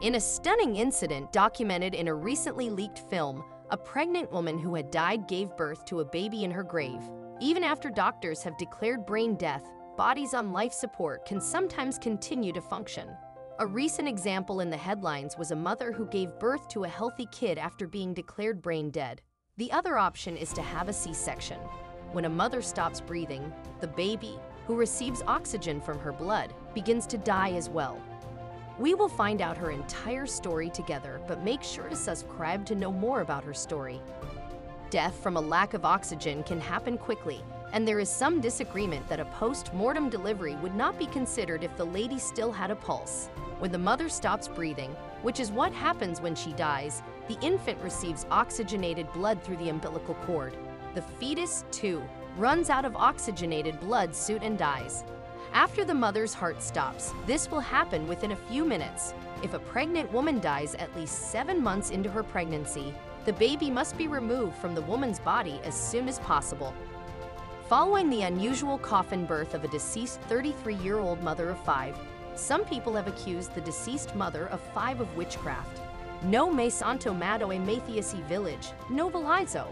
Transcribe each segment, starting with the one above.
In a stunning incident documented in a recently leaked film, a pregnant woman who had died gave birth to a baby in her grave. Even after doctors have declared brain death, bodies on life support can sometimes continue to function. A recent example in the headlines was a mother who gave birth to a healthy kid after being declared brain dead. The other option is to have a C-section. When a mother stops breathing, the baby, who receives oxygen from her blood, begins to die as well. We will find out her entire story together, but make sure to subscribe to know more about her story. Death from a lack of oxygen can happen quickly, and there is some disagreement that a post-mortem delivery would not be considered if the lady still had a pulse. When the mother stops breathing, which is what happens when she dies, the infant receives oxygenated blood through the umbilical cord. The fetus, too, runs out of oxygenated blood soon and dies. After the mother's heart stops, this will happen within a few minutes. If a pregnant woman dies at least 7 months into her pregnancy, the baby must be removed from the woman's body as soon as possible. Following the unusual coffin birth of a deceased 33-year-old mother of 5, some people have accused the deceased mother of 5 of witchcraft. No me santo mado e Mathiasi village, no Valaizo.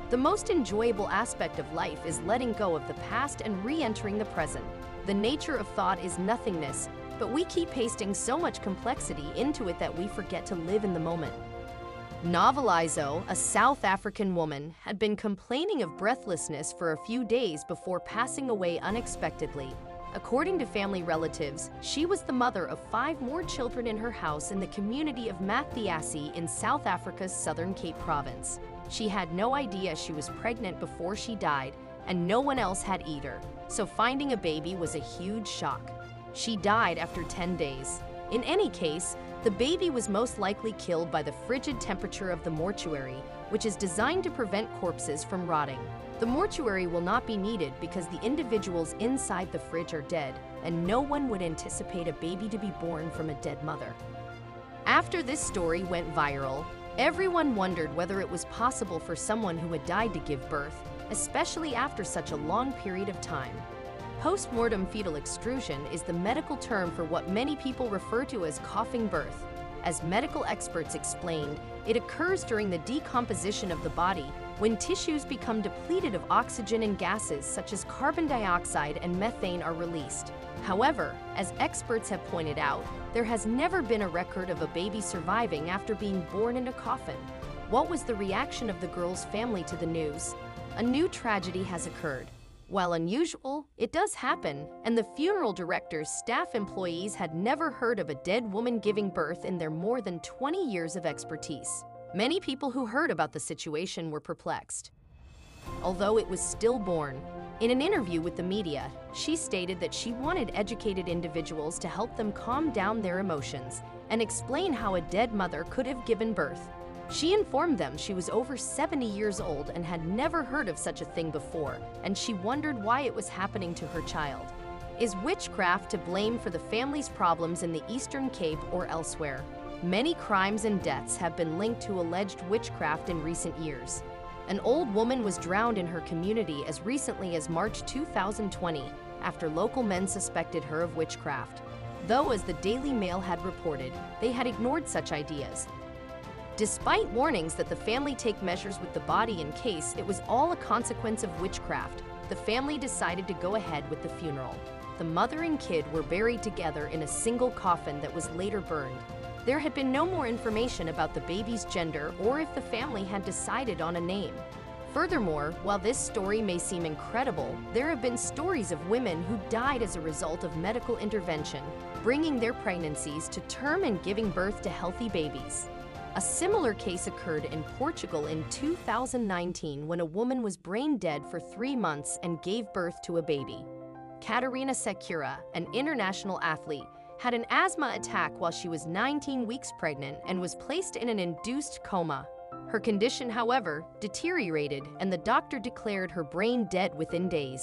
The most enjoyable aspect of life is letting go of the past and re-entering the present. The nature of thought is nothingness, but we keep pasting so much complexity into it that we forget to live in the moment. Novalizo, a South African woman, had been complaining of breathlessness for a few days before passing away unexpectedly. According to family relatives, she was the mother of 5 more children in her house in the community of Mathiasi in South Africa's Southern Cape Province. She had no idea she was pregnant before she died, and no one else had either, so finding a baby was a huge shock. She died after 10 days. In any case, the baby was most likely killed by the frigid temperature of the mortuary, which is designed to prevent corpses from rotting. The mortuary will not be needed because the individuals inside the fridge are dead, and no one would anticipate a baby to be born from a dead mother. After this story went viral, everyone wondered whether it was possible for someone who had died to give birth, especially after such a long period of time. Postmortem fetal extrusion is the medical term for what many people refer to as coughing birth. As medical experts explained, it occurs during the decomposition of the body when tissues become depleted of oxygen and gases such as carbon dioxide and methane are released. However, as experts have pointed out, there has never been a record of a baby surviving after being born in a coffin. What was the reaction of the girl's family to the news? A new tragedy has occurred. While unusual, it does happen, and the funeral director's staff employees had never heard of a dead woman giving birth in their more than 20 years of expertise. Many people who heard about the situation were perplexed. Although it was stillborn, in an interview with the media, she stated that she wanted educated individuals to help them calm down their emotions and explain how a dead mother could have given birth. She informed them she was over 70 years old and had never heard of such a thing before, and she wondered why it was happening to her child. Is witchcraft to blame for the family's problems in the Eastern Cape or elsewhere? Many crimes and deaths have been linked to alleged witchcraft in recent years. An old woman was drowned in her community as recently as March 2020 after local men suspected her of witchcraft. Though, as the Daily Mail had reported, they had ignored such ideas. Despite warnings that the family take measures with the body in case it was all a consequence of witchcraft, the family decided to go ahead with the funeral. The mother and kid were buried together in a single coffin that was later burned. There had been no more information about the baby's gender or if the family had decided on a name. Furthermore, while this story may seem incredible, there have been stories of women who died as a result of medical intervention, bringing their pregnancies to term and giving birth to healthy babies. A similar case occurred in Portugal in 2019 when a woman was brain dead for 3 months and gave birth to a baby. Catarina Secura, an international athlete, had an asthma attack while she was 19 weeks pregnant and was placed in an induced coma. Her condition, however, deteriorated, and the doctor declared her brain dead within days.